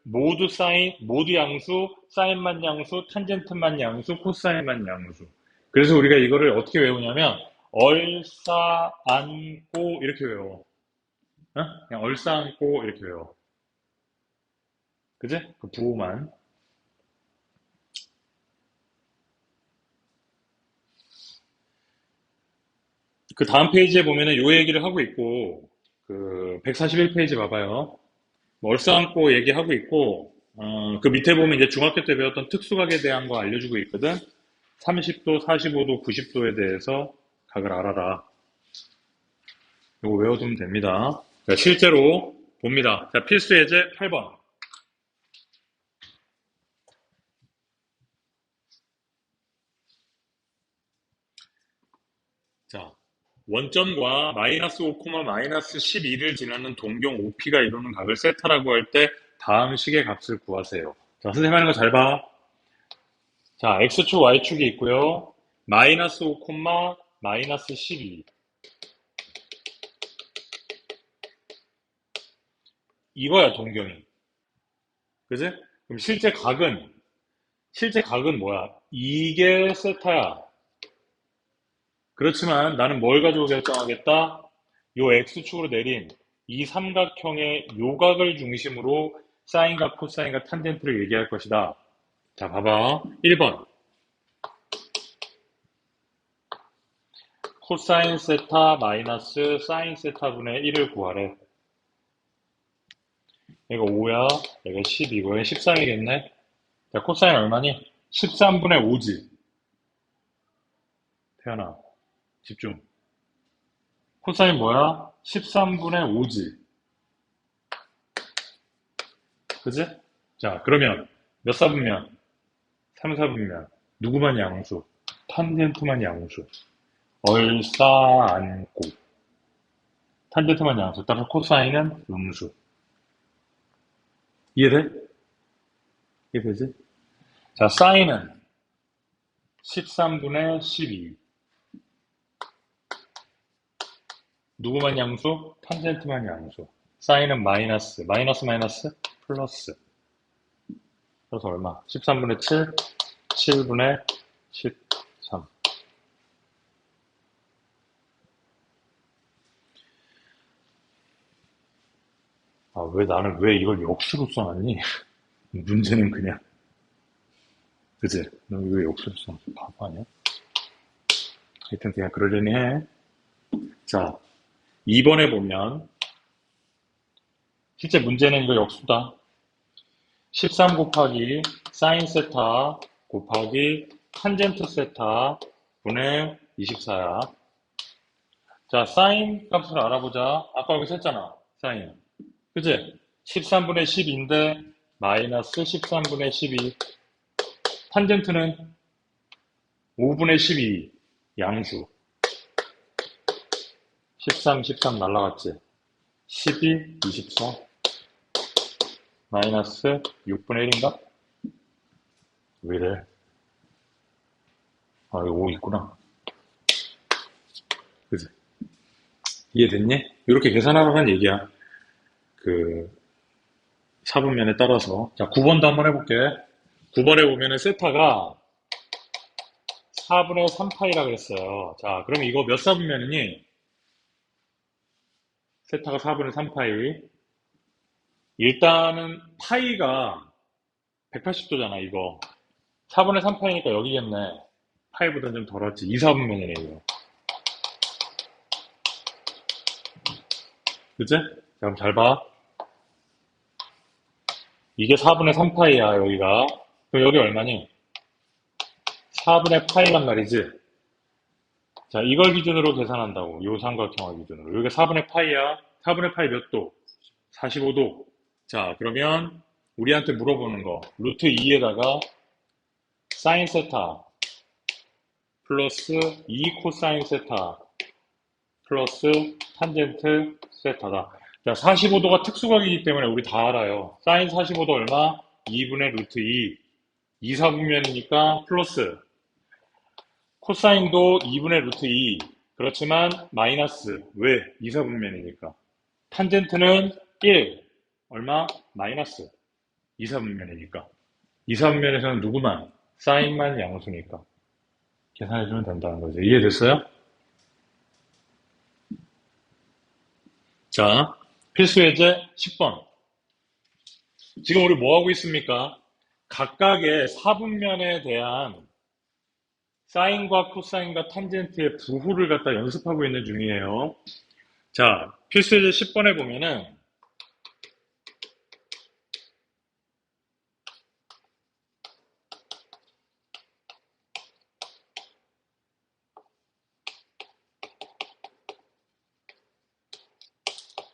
모두 사인, 모두 양수, 사인만 양수, 탄젠트만 양수, 코사인만 양수. 그래서 우리가 이거를 어떻게 외우냐면, 얼싸안고, 이렇게 외워. 그냥 얼싸안고, 이렇게 외워. 그지? 그 부호만. 그 다음 페이지에 보면은 요 얘기를 하고 있고, 그 141페이지 봐봐요. 얼싸안고 얘기하고 있고, 그 밑에 보면 이제 중학교 때 배웠던 특수각에 대한 거 알려주고 있거든. 30도, 45도, 90도에 대해서 각을 알아라. 이거 외워두면 됩니다. 자, 실제로 봅니다. 자, 필수 예제 8번. 자, 원점과 마이너스 5, 마이너스 12를 지나는 동경 OP가 이루는 각을 세타라고 할 때 다음 식의 값을 구하세요. 자, 선생님 하는 거 잘 봐. 자, X축, Y축이 있고요. 마이너스 5, 마이너스 12. 이거야, 동경이. 그지? 그럼 실제 각은 뭐야? 이게 세타야. 그렇지만 나는 뭘 가지고 결정하겠다? 요 X축으로 내린 이 삼각형의 요각을 중심으로 사인과 코사인과 탄젠트를 얘기할 것이다. 자, 봐봐. 1번. 코사인 세타 마이너스 사인 세타분의 1을 구하래. 얘가 5야. 얘가 12고, 얘가 13이겠네. 자, 코사인 얼마니? 13분의 5지. 태연아, 집중. 코사인 뭐야? 13분의 5지. 그지? 자, 그러면 몇 사분면? 3, 4분면. 누구만 양수? 탄젠트만 양수. 얼싸안고. 탄젠트만 양수. 따라서 코사인은 음수. 이해돼? 이해되지? 자, 사인은 13분의 12. 누구만 양수? 탄젠트만 양수. 사인은 마이너스. 마이너스 마이너스 플러스. 그래서 얼마? 13분의 7, 7분의 13. 아, 나는 왜 이걸 역수로 써놨니? 문제는 그냥. 그지? 너 왜 역수로 써놨어? 바보 아니야? 하여튼 그냥 그러려니 해. 자, 2번에 보면, 실제 문제는 이거 역수다. 13 곱하기 사인 세타 곱하기 탄젠트 세타 분의 24야. 자, 사인 값을 알아보자. 아까 여기 썼잖아. 사인. 그치? 13분의 10인데 마이너스 13분의 12. 탄젠트는 5분의 12 양수. 13, 13 날라갔지. 12, 24 마이너스 6분의 1인가? 왜 이래? 아, 이거 5 있구나. 그치? 이해됐니? 이렇게 계산하라는 얘기야. 그, 사분면에 따라서. 자, 9번도 한번 해볼게. 9번에 보면은 세타가 4분의 3파이라 그랬어요. 자, 그럼 이거 몇 사분면이니? 세타가 4분의 3파이. 일단은 파이가 180도잖아, 이거. 4분의 3파이니까 여기겠네. 파이보다 좀 덜었지. 2사분면이네, 이거. 그치? 자, 그럼 잘 봐. 이게 4분의 3파이야, 여기가. 그럼 여기 얼마니? 4분의 파이란 말이지. 자, 이걸 기준으로 계산한다고. 요 삼각형을 기준으로. 여기가 4분의 파이야. 4분의 파이 몇 도? 45도. 자, 그러면 우리한테 물어보는 거. 루트 2에다가 사인 세타 플러스 2 코사인 세타 플러스 탄젠트 세타다. 자, 45도가 특수각이기 때문에 우리 다 알아요. 사인 45도 얼마? 2분의 루트 2. 2사분면이니까 플러스. 코사인도 2분의 루트 2. 그렇지만 마이너스. 왜? 2사분면이니까. 탄젠트는 1. 얼마? 마이너스. 2사분면이니까. 2사분면에서는 누구만? 사인만 양수니까. 계산해주면 된다는 거죠. 이해됐어요? 자, 필수 예제 10번. 지금 우리 뭐 하고 있습니까? 각각의 사분면에 대한 사인과 코사인과 탄젠트의 부호를 갖다 연습하고 있는 중이에요. 자, 필수 예제 10번에 보면은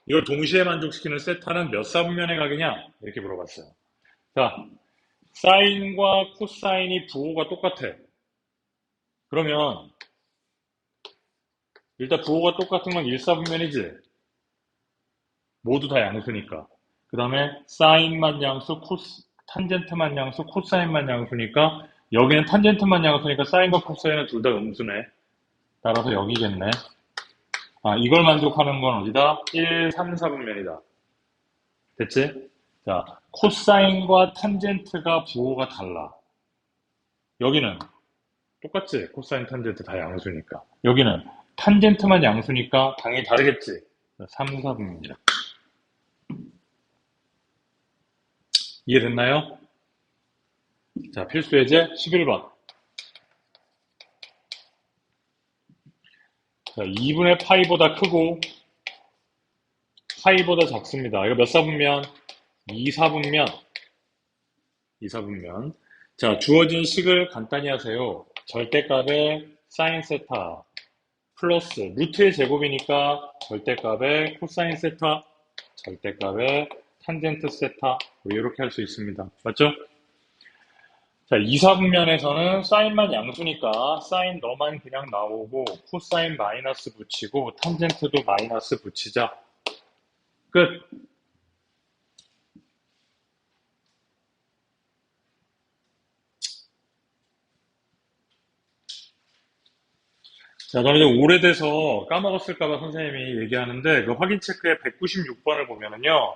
이걸 동시에 만족시키는 세타는 몇 사분면의 각이냐? 이렇게 물어봤어요. 자, 사인과 코사인이 부호가 똑같아. 그러면 일단 부호가 똑같은 건 1사분면이지. 모두 다 양수니까. 그 다음에 사인만 양수, 탄젠트만 양수, 코사인만 양수니까 여기는 탄젠트만 양수니까 사인과 코사인은 둘 다 음수네. 따라서 여기겠네. 아, 이걸 만족하는 건 어디다? 1, 3, 4분면이다. 됐지? 자, 코사인과 탄젠트가 부호가 달라. 여기는 똑같지? 코사인, 탄젠트 다 양수니까. 여기는 탄젠트만 양수니까 당연히 다르겠지? 3, 4분면이다. 이해됐나요? 자, 필수 예제 11번. 자, 2분의 파이보다 크고 파이보다 작습니다. 이거 몇 사분면? 2사분면. 2사분면. 자, 주어진 식을 간단히 하세요. 절대값의 사인 세타 플러스 루트의 제곱이니까 절대값의 코사인 세타, 절대값의 탄젠트 세타 이렇게 할 수 있습니다. 맞죠? 자, 2사분면에서는 사인만 양수니까 사인 너만 그냥 나오고 코사인 마이너스 붙이고 탄젠트도 마이너스 붙이자. 끝. 자, 저는 좀 오래돼서 까먹었을까봐 선생님이 얘기하는데 그 확인 체크에 196번을 보면은요.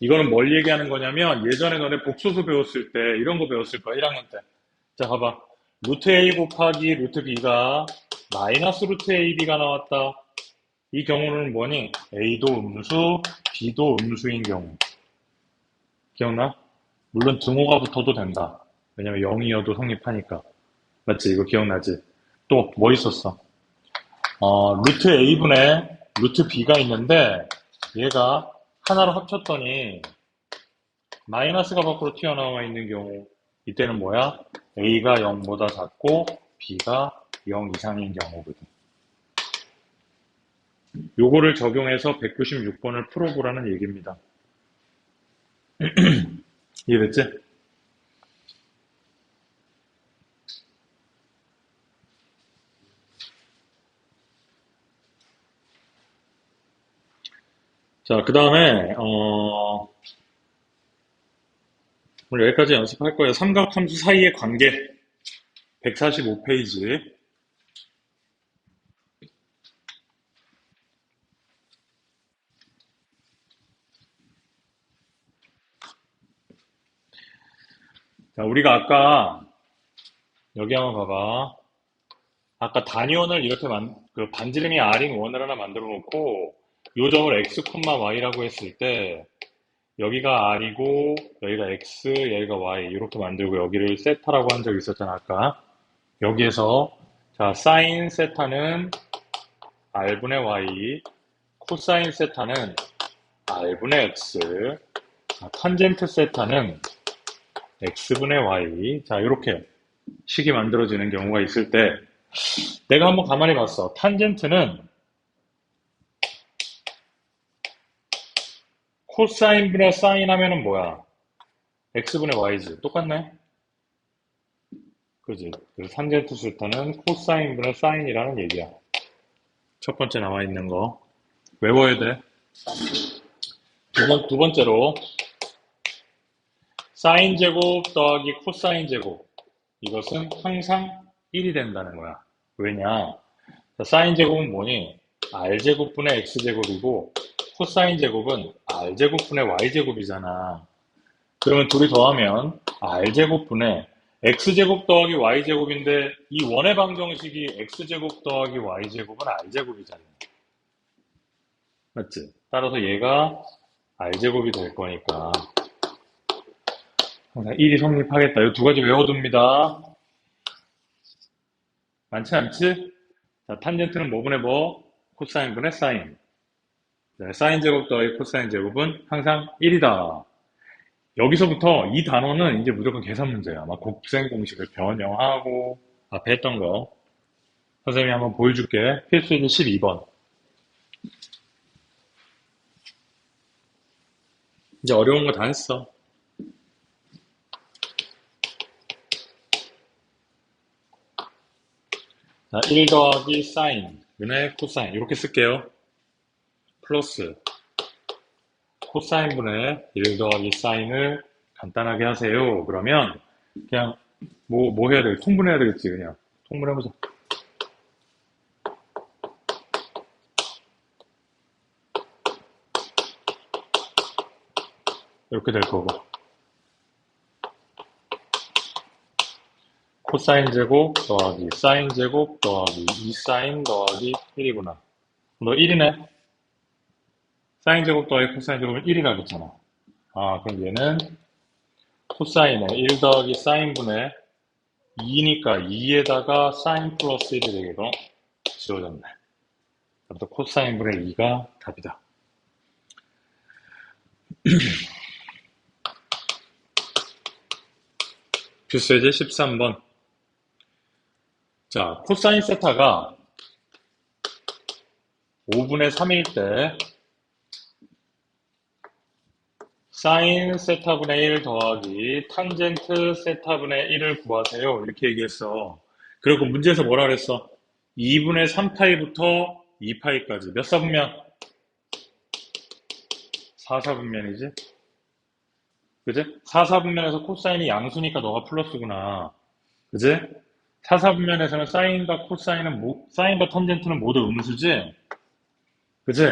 이거는 뭘 얘기하는 거냐면 예전에 너네 복소수 배웠을 때 이런 거 배웠을 거야. 1학년 때. 자, 봐봐. 루트 A 곱하기 루트 B가 마이너스 루트 AB가 나왔다. 이 경우는 뭐니? A도 음수, B도 음수인 경우. 기억나? 물론 등호가 붙어도 된다. 왜냐면 0이어도 성립하니까. 맞지? 이거 기억나지? 또 뭐 있었어? 루트 A분의 루트 B가 있는데 얘가 하나로 합쳤더니 마이너스가 밖으로 튀어나와 있는 경우 이때는 뭐야? A가 0보다 작고 B가 0 이상인 경우거든. 요거를 적용해서 196번을 풀어보라는 얘기입니다. 이해됐지? 자, 그 다음에 오늘 여기까지 연습할 거예요. 삼각함수 사이의 관계 145페이지. 자, 우리가 아까 여기 한번 봐봐. 아까 단위원을 이렇게 그 반지름이 R인 원을 하나 만들어 놓고 요 점을 x, y라고 했을 때 여기가 R이고 여기가 x, 여기가 y 이렇게 만들고 여기를 세타라고 한 적이 있었잖아 아까. 여기에서 자 사인 세타는 R분의 y, 코사인 세타는 R분의 x, 탄젠트 세타는 x분의 y. 자 이렇게 식이 만들어지는 경우가 있을 때 내가 한번 가만히 봤어. 탄젠트는 코사인분의 사인 하면은 뭐야? x분의 y지. 똑같네? 그지? 그래서 탄젠트 세타는 코사인분의 사인이라는 얘기야. 첫 번째 나와 있는 거. 외워야 돼. 두 번째로 사인 제곱 더하기 코사인 제곱. 이것은 항상 1이 된다는 거야. 왜냐? 사인 제곱은 뭐니? r제곱분의 x제곱이고 코사인 제곱은 r제곱분의 y제곱이잖아. 그러면 둘이 더하면 r제곱분의 x제곱 더하기 y제곱인데 이 원의 방정식이 x제곱 더하기 y제곱은 r제곱이잖아. 맞지? 따라서 얘가 r제곱이 될 거니까 항상 1이 성립하겠다. 이 두 가지 외워둡니다. 많지 않지? 자, 탄젠트는 뭐분의 뭐? 코사인분의 사인. 네, 사인 제곱 더하기 코사인 제곱은 항상 1이다. 여기서부터 이 단어는 이제 무조건 계산 문제야. 막 곱셈 공식을 변형하고 앞에 했던 거. 선생님이 한번 보여줄게. 필수예제 12번. 이제 어려운 거 다 했어. 자, 1 더하기 사인, 분의 코사인. 이렇게 쓸게요. 플러스 코사인분의 1 더하기 사인을 간단하게 하세요. 그러면 그냥 뭐 해야 돼? 통분해야 되겠지, 그냥. 통분해보자. 이렇게 될 거고. 코사인 제곱 더하기 사인 제곱 더하기 2사인 더하기 1이구나. 너 1이네? 사인 제곱 더하기 코사인 제곱은 1이라 그랬잖아. 아, 그럼 얘는 코사인의 1 더하기 사인분의 2니까 2에다가 사인 플러스 1이 되겠고 지워졌네. 그래서 코사인분의 2가 답이다. 필수예제 13번. 자, 코사인 세타가 5분의 3일 때 사인 세타분의 1 더하기 탄젠트 세타분의 1을 구하세요. 이렇게 얘기했어. 그리고 문제에서 뭐라 그랬어? 2분의 3파이부터 2파이까지. 몇 사분면? 4사분면이지? 그지? 4사분면에서 코사인이 양수니까 너가 플러스구나. 그지? 4사분면에서는 사인과 코사인은, 사인과 탄젠트는 모두 음수지? 그지?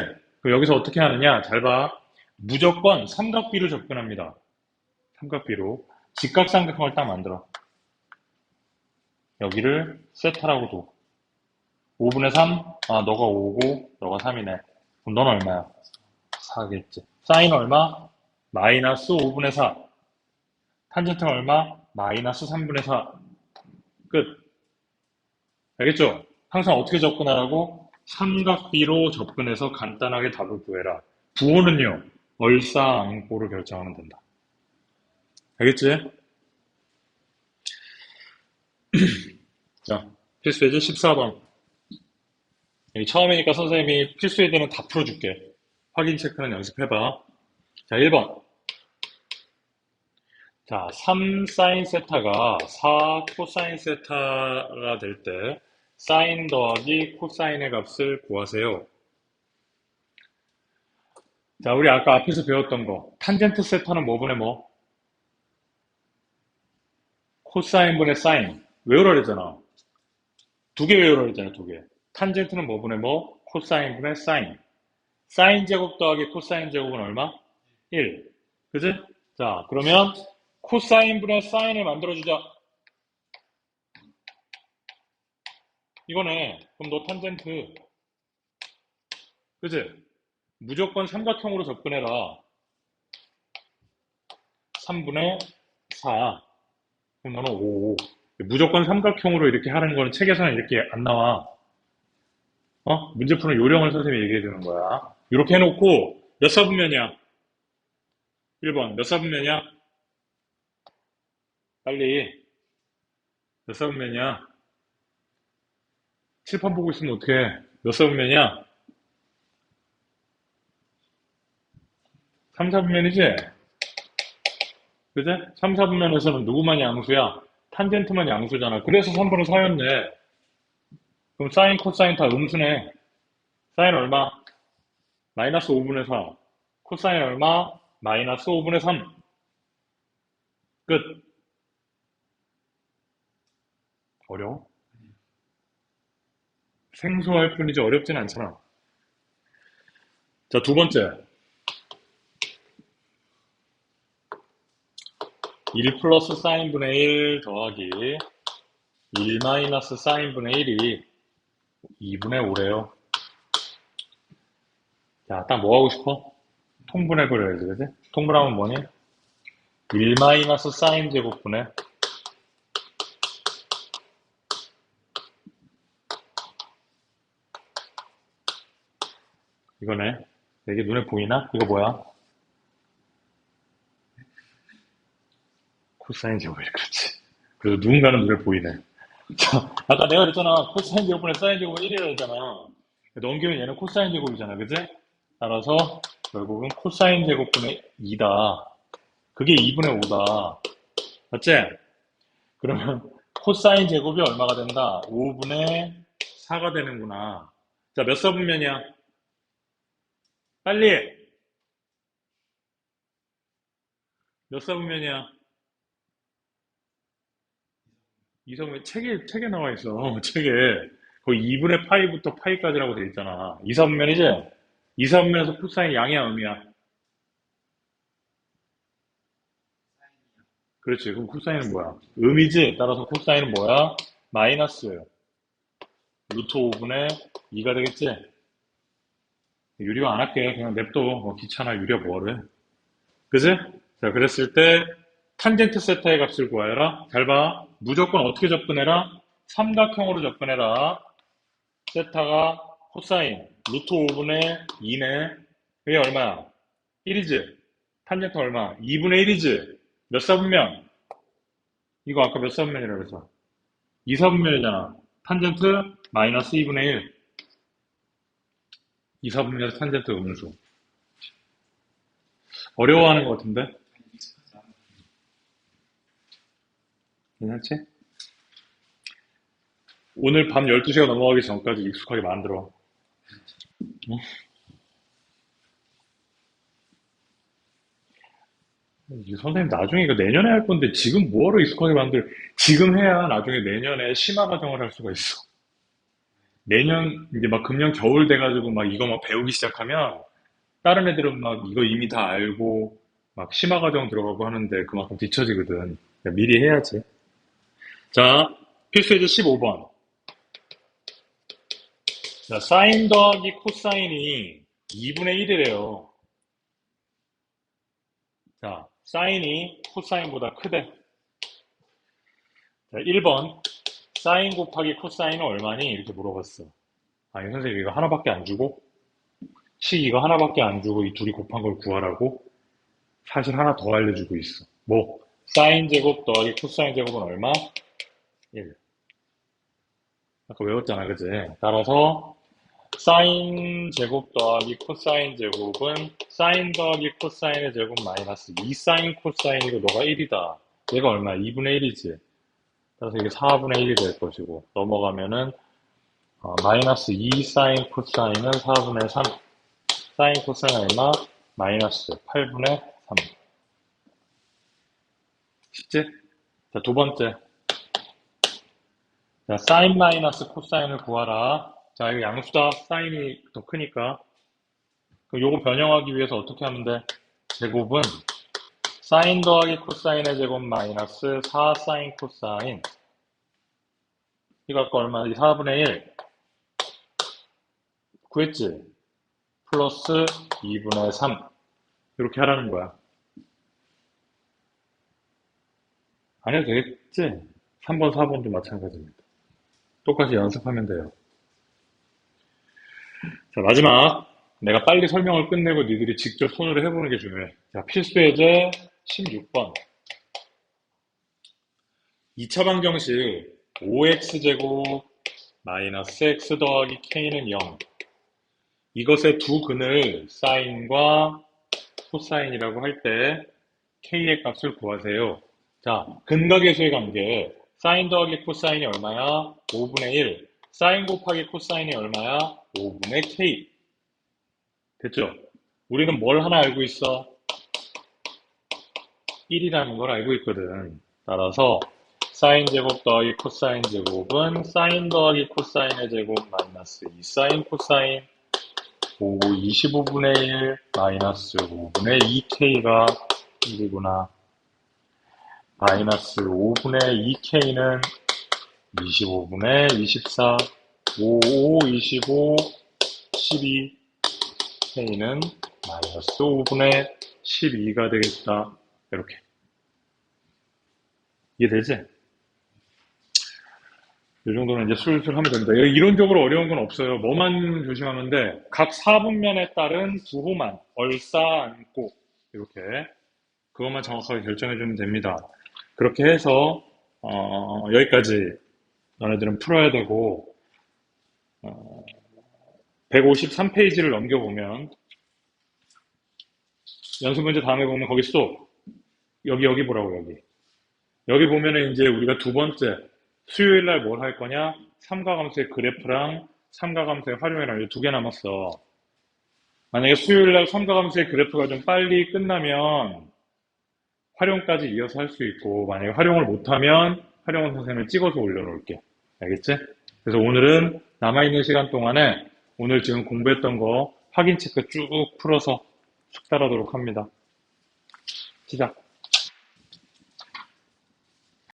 그럼 여기서 어떻게 하느냐? 잘 봐. 무조건 삼각비로 접근합니다. 삼각비로. 직각삼각형을 딱 만들어. 여기를 세타라고 둬. 5분의 3? 아, 너가 5고, 너가 3이네. 그럼 넌 얼마야? 4겠지. 사인 얼마? 마이너스 5분의 4. 탄젠트는 얼마? 마이너스 3분의 4. 끝. 알겠죠? 항상 어떻게 접근하라고? 삼각비로 접근해서 간단하게 답을 구해라. 부호는요, 얼싸안고로 결정하면 된다. 알겠지? 자, 필수예제 14번. 여기 처음이니까 선생님이 필수예제는 다 풀어줄게. 확인 체크는 연습해봐. 자, 1번. 자, 3 사인 세타가 4 코사인 세타가 될 때 사인 더하기 코사인의 값을 구하세요. 자, 우리 아까 앞에서 배웠던 거. 탄젠트 세타는 뭐분의 뭐? 코사인분의 사인. 외우라 그랬잖아. 두 개 외우라 그랬잖아, 두 개. 탄젠트는 뭐분의 뭐? 코사인분의 사인. 사인 제곱 더하기 코사인 제곱은 얼마? 1. 그지? 자, 그러면 코사인분의 사인을 만들어주자. 이거네. 그럼 너 탄젠트. 그지? 무조건 삼각형으로 접근해라. 3분의 4. 그럼 너는 5. 무조건 삼각형으로 이렇게 하는 거는 책에서는 이렇게 안 나와. 문제 푸는 요령을 선생님이 얘기해 주는 거야. 이렇게 해놓고 몇 사분면이야? 1번. 몇 사분면이야? 빨리. 몇 사분면이야? 칠판 보고 있으면 어떡해. 몇 사분면이야? 3, 4분면이지? 그지? 3, 4분면에서는 누구만 양수야? 탄젠트만 양수잖아. 그래서 3분의 4였네. 그럼 사인, 코사인 다 음수네. 사인 얼마? 마이너스 5분의 4. 코사인 얼마? 마이너스 5분의 3. 끝. 어려워? 생소할 뿐이지 어렵진 않잖아. 자, 두 번째. 1 플러스 사인분의 1 더하기 1 마이너스 사인분의 1이 2분의 5래요. 자, 딱 뭐 하고 싶어? 통분해버려야지, 그지? 통분하면 뭐니? 1 마이너스 사인 제곱분의 이거네. 이게 눈에 보이나? 이거 뭐야? 코사인 제곱이 그렇지. 그래도 누군가는 눈에 보이네. 자, 아까 내가 그랬잖아. 코사인 제곱분의 사인 제곱은 1이라 했잖아. 넘기면 얘는 코사인 제곱이잖아. 그지? 따라서 결국은 코사인 제곱분의 2다. 그게 2분의 5다. 맞지? 그러면 코사인 제곱이 얼마가 된다? 5분의 4가 되는구나. 자, 몇 사분면이야? 빨리! 몇 사분면이야? 2사분면, 책에 나와 있어. 책에. 거기 2분의 파이부터 파이까지라고 돼 있잖아. 2사분면이지? 2사분면에서 코사인 양이야, 음이야? 그렇지. 그럼 코사인은 뭐야? 음이지? 따라서 코사인은 뭐야? 마이너스 루트 5분의 2가 되겠지? 유리화 안 할게. 그냥 냅둬. 귀찮아. 유리화 뭐래. 그지? 자, 그랬을 때 탄젠트 세타의 값을 구하여라. 잘 봐. 무조건 어떻게 접근해라? 삼각형으로 접근해라. 세타가 코사인 루트 5분의 2네. 그게 얼마야? 1이지? 탄젠트 얼마? 2분의 1이지? 몇 사분면? 이거 아까 몇 사분면이라 그래서? 2사분면이잖아. 탄젠트 마이너스 2분의 1. 2사분면에서 탄젠트 음수. 어려워하는 것 같은데? 괜찮지? 오늘 밤 12시가 넘어가기 전까지 익숙하게 만들어. 응? 선생님 나중에 이거 내년에 할 건데 지금 뭐하러 익숙하게 만들, 지금 해야 나중에 내년에 심화 과정을 할 수가 있어. 내년 이제 막 금년 겨울 돼가지고 막 이거 막 배우기 시작하면 다른 애들은 막 이거 이미 다 알고 막 심화 과정 들어가고 하는데 그만큼 뒤처지거든. 그러니까 미리 해야지. 자, 필수예제 15번. 자, 사인 더하기 코사인이 2분의 1이래요. 자, 사인이 코사인보다 크대. 자, 1번. 사인 곱하기 코사인은 얼마니? 이렇게 물어봤어. 아니, 선생님 이거 하나밖에 안 주고? 식 이거 하나밖에 안 주고 이 둘이 곱한 걸 구하라고? 사실 하나 더 알려주고 있어. 뭐? 사인 제곱 더하기 코사인 제곱은 얼마? 1. 아까 외웠잖아, 그지? 따라서 사인 제곱 더하기 코사인 제곱은 사인 더하기 코사인의 제곱 마이너스 2 사인 코사인이고 너가 1이다. 얘가 얼마야? 2분의 1이지. 따라서 이게 4분의 1이 될 것이고 넘어가면은 마이너스 2 사인 코사인은 4분의 3. 사인 코사인 얼마? 마이너스 8분의 3. 쉽지? 자, 두 번째. 자, 사인 마이너스 코사인을 구하라. 자, 이거 양수다. 사인이 더 크니까. 그럼 요거 변형하기 위해서 어떻게 하면 돼? 제곱은 사인 더하기 코사인의 제곱 마이너스 4 사인 코사인. 이거 아까 얼마? 4분의 1. 구했지? 플러스 2분의 3. 이렇게 하라는 거야. 안 해도 되겠지? 3번, 4번도 마찬가지입니다. 똑같이 연습하면 돼요. 자, 마지막. 내가 빨리 설명을 끝내고 니들이 직접 손으로 해보는 게 중요해. 자, 필수 예제 16번. 2차 방정식 5x제곱 마이너스 x 더하기 k는 0. 이것의 두 근을 사인과 코사인이라고 할 때 k의 값을 구하세요. 자, 근과 계수의 관계. 사인 더하기 코사인이 얼마야? 5분의 1. 사인 곱하기 코사인이 얼마야? 5분의 k. 됐죠? 우리는 뭘 하나 알고 있어? 1이라는 걸 알고 있거든. 따라서 사인 제곱 더하기 코사인 제곱은 사인 더하기 코사인의 제곱 마이너스 2 사인 코사인 25분의 1 마이너스 5분의 2k가 1이구나. 마이너스 5분의 2k는 25분의 24, 5, 25, 12, k는 마이너스 5분의 12가 되겠다. 이렇게. 이해되지? 이 정도는 이제 술술 하면 됩니다. 이론적으로 어려운 건 없어요. 뭐만 조심하면 돼? 각 사분면에 따른 부호만 얼싸 안고 이렇게 그것만 정확하게 결정해주면 됩니다. 그렇게 해서 여기까지 너네들은 풀어야 되고 153페이지를 넘겨보면 연습 문제 다음에 보면 거기 쏙. 여기 보라고, 여기. 여기 보면은 이제 우리가 두 번째, 수요일 날 뭘 할 거냐? 삼가함수의 그래프랑 삼가함수의 활용이랑 이 두 개 남았어. 만약에 수요일 날 삼가함수의 그래프가 좀 빨리 끝나면 활용까지 이어서 할 수 있고, 만약에 활용을 못하면 활용은 선생님을 찍어서 올려놓을게. 알겠지? 그래서 오늘은 남아있는 시간 동안에 오늘 지금 공부했던 거 확인 체크 쭉 풀어서 숙달하도록 합니다. 시작.